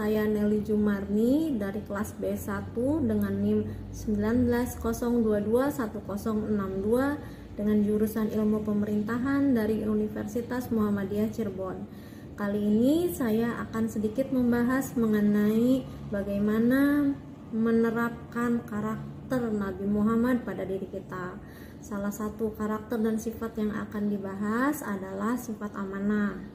saya Nelly Jumarni dari kelas B1 dengan NIM 190221062 dengan jurusan Ilmu Pemerintahan dari Universitas Muhammadiyah Cirebon. Kali ini saya akan sedikit membahas mengenai bagaimana menerapkan karakter Nabi Muhammad pada diri kita. Salah satu karakter dan sifat yang akan dibahas adalah sifat amanah.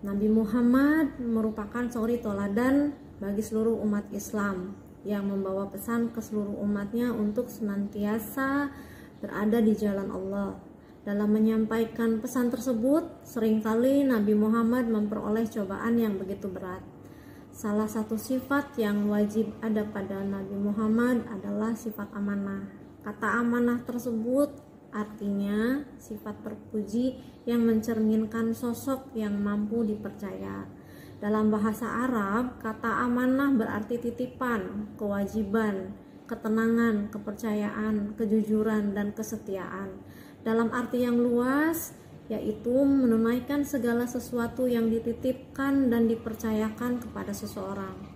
Nabi Muhammad merupakan suri toladan bagi seluruh umat Islam yang membawa pesan ke seluruh umatnya untuk senantiasa berada di jalan Allah. Dalam menyampaikan pesan tersebut, seringkali Nabi Muhammad memperoleh cobaan yang begitu berat. Salah satu sifat yang wajib ada pada Nabi Muhammad adalah sifat amanah. Kata amanah tersebut artinya sifat terpuji yang mencerminkan sosok yang mampu dipercaya. Dalam bahasa Arab, kata amanah berarti titipan, kewajiban, ketenangan, kepercayaan, kejujuran, dan kesetiaan. Dalam arti yang luas, yaitu menunaikan segala sesuatu yang dititipkan dan dipercayakan kepada seseorang.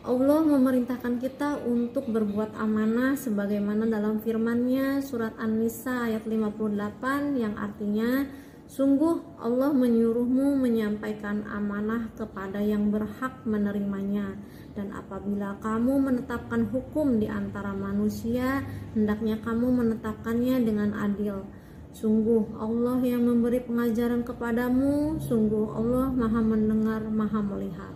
Allah memerintahkan kita untuk berbuat amanah sebagaimana dalam firman-Nya surat An-Nisa ayat 58 yang artinya, sungguh Allah menyuruhmu menyampaikan amanah kepada yang berhak menerimanya, dan apabila kamu menetapkan hukum di antara manusia, hendaknya kamu menetapkannya dengan adil. Sungguh Allah yang memberi pengajaran kepadamu, sungguh Allah Maha mendengar, Maha melihat.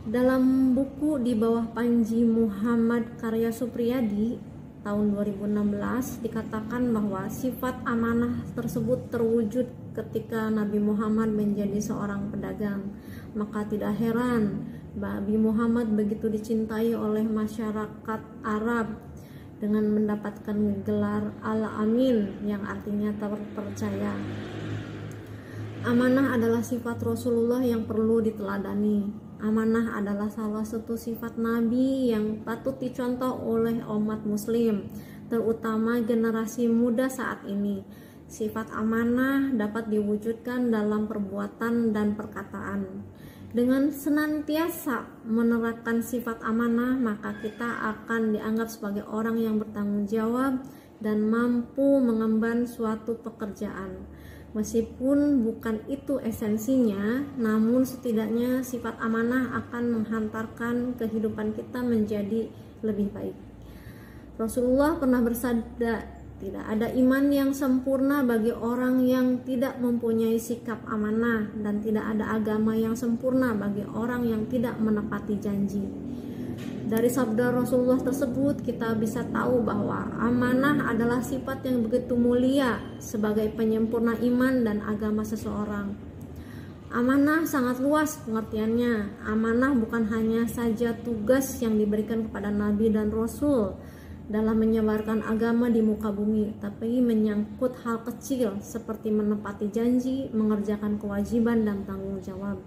Dalam buku Di Bawah Panji Muhammad karya Supriyadi tahun 2016 dikatakan bahwa sifat amanah tersebut terwujud ketika Nabi Muhammad menjadi seorang pedagang. Maka tidak heran Nabi Muhammad begitu dicintai oleh masyarakat Arab dengan mendapatkan gelar Al-Amin yang artinya terpercaya. Amanah adalah sifat Rasulullah yang perlu diteladani. Amanah adalah salah satu sifat Nabi yang patut dicontoh oleh umat muslim, terutama generasi muda saat ini. Sifat amanah dapat diwujudkan dalam perbuatan dan perkataan. Dengan senantiasa menerapkan sifat amanah, maka kita akan dianggap sebagai orang yang bertanggung jawab dan mampu mengemban suatu pekerjaan. Meskipun bukan itu esensinya, namun setidaknya sifat amanah akan menghantarkan kehidupan kita menjadi lebih baik. Rasulullah pernah bersabda, tidak ada iman yang sempurna bagi orang yang tidak mempunyai sikap amanah, dan tidak ada agama yang sempurna bagi orang yang tidak menepati janji. Dari sabda Rasulullah tersebut kita bisa tahu bahwa amanah adalah sifat yang begitu mulia sebagai penyempurna iman dan agama seseorang. Amanah sangat luas pengertiannya. Amanah bukan hanya saja tugas yang diberikan kepada Nabi dan Rasul dalam menyebarkan agama di muka bumi, tapi menyangkut hal kecil seperti menepati janji, mengerjakan kewajiban dan tanggung jawab.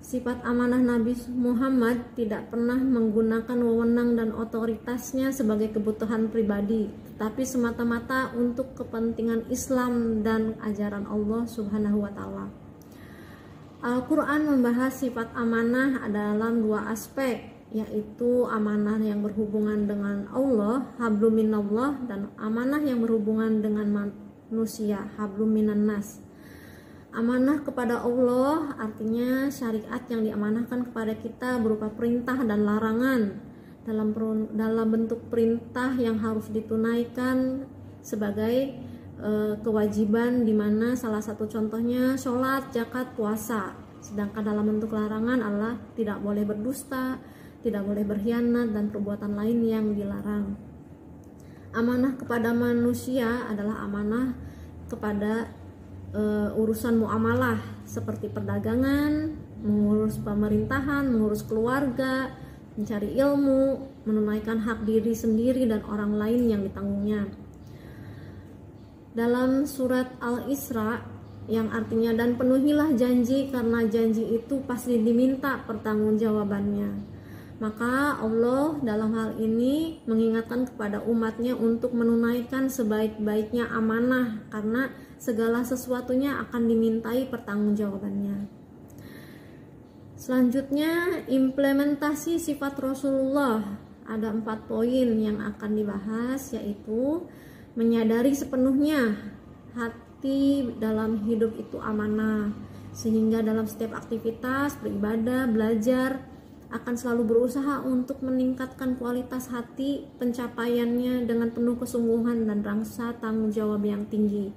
Sifat amanah Nabi Muhammad tidak pernah menggunakan wewenang dan otoritasnya sebagai kebutuhan pribadi, tetapi semata-mata untuk kepentingan Islam dan ajaran Allah Subhanahu wa Ta'ala. Al-Quran membahas sifat amanah dalam dua aspek, yaitu amanah yang berhubungan dengan Allah, hablum minallah, dan amanah yang berhubungan dengan manusia, hablum minan nas. Amanah kepada Allah artinya syariat yang diamanahkan kepada kita berupa perintah dan larangan dalam bentuk perintah yang harus ditunaikan sebagai kewajiban, di mana salah satu contohnya sholat, zakat, puasa. Sedangkan dalam bentuk larangan adalah tidak boleh berdusta, tidak boleh berkhianat, dan perbuatan lain yang dilarang. Amanah kepada manusia adalah amanah kepada urusan muamalah seperti perdagangan, mengurus pemerintahan, mengurus keluarga, mencari ilmu, menunaikan hak diri sendiri dan orang lain yang ditanggungnya. Dalam surat Al-Isra yang artinya, dan penuhilah janji karena janji itu pasti diminta pertanggungjawabannya. Maka Allah dalam hal ini mengingatkan kepada umatnya untuk menunaikan sebaik-baiknya amanah, karena segala sesuatunya akan dimintai pertanggungjawabannya. Selanjutnya, implementasi sifat Rasulullah. Ada 4 poin yang akan dibahas, yaitu menyadari sepenuhnya hati dalam hidup itu amanah, sehingga dalam setiap aktivitas, beribadah, belajar akan selalu berusaha untuk meningkatkan kualitas hati, pencapaiannya dengan penuh kesungguhan dan rasa tanggung jawab yang tinggi.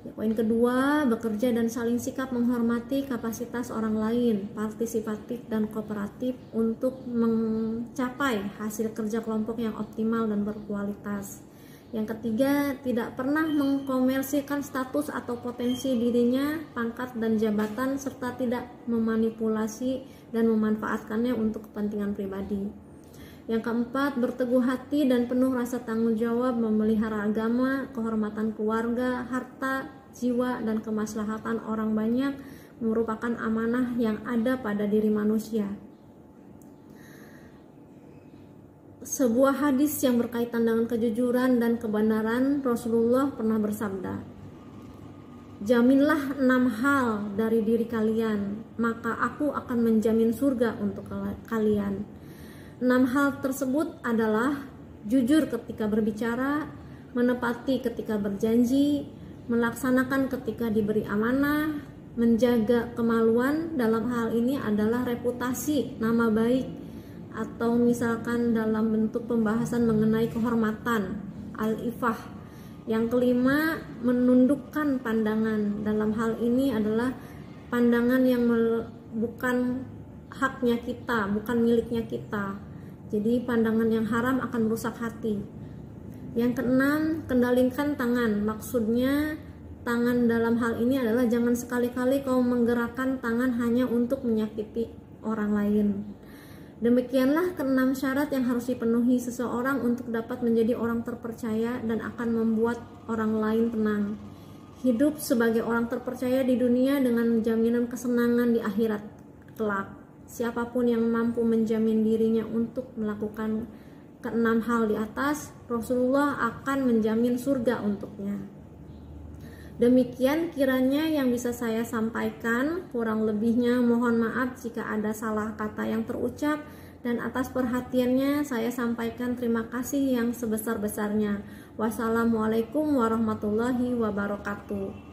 Poin kedua, bekerja dan saling sikap menghormati kapasitas orang lain, partisipatif dan kooperatif untuk mencapai hasil kerja kelompok yang optimal dan berkualitas. Yang ketiga, tidak pernah mengkomersilkan status atau potensi dirinya, pangkat dan jabatan, serta tidak memanipulasi dan memanfaatkannya untuk kepentingan pribadi. Yang keempat, berteguh hati dan penuh rasa tanggung jawab memelihara agama, kehormatan keluarga, harta, jiwa, dan kemaslahatan orang banyak merupakan amanah yang ada pada diri manusia. Sebuah hadis yang berkaitan dengan kejujuran dan kebenaran, Rasulullah pernah bersabda, "Jaminlah 6 hal dari diri kalian, maka aku akan menjamin surga untuk kalian." 6 hal tersebut adalah jujur ketika berbicara, menepati ketika berjanji, melaksanakan ketika diberi amanah, menjaga kemaluan. Dalam hal ini adalah reputasi, nama baik, atau misalkan dalam bentuk pembahasan mengenai kehormatan, al-ifah. Yang kelima, menundukkan pandangan. Dalam hal ini adalah pandangan yang bukan haknya kita, bukan miliknya kita. Jadi pandangan yang haram akan merusak hati. Yang keenam, kendalikan tangan. Maksudnya tangan dalam hal ini adalah jangan sekali-kali kau menggerakkan tangan hanya untuk menyakiti orang lain. Demikianlah keenam syarat yang harus dipenuhi seseorang untuk dapat menjadi orang terpercaya dan akan membuat orang lain tenang. Hidup sebagai orang terpercaya di dunia dengan jaminan kesenangan di akhirat kelak. Siapapun yang mampu menjamin dirinya untuk melakukan keenam hal di atas, Rasulullah akan menjamin surga untuknya. Demikian kiranya yang bisa saya sampaikan, kurang lebihnya mohon maaf jika ada salah kata yang terucap, dan atas perhatiannya saya sampaikan terima kasih yang sebesar-besarnya. Wassalamualaikum warahmatullahi wabarakatuh.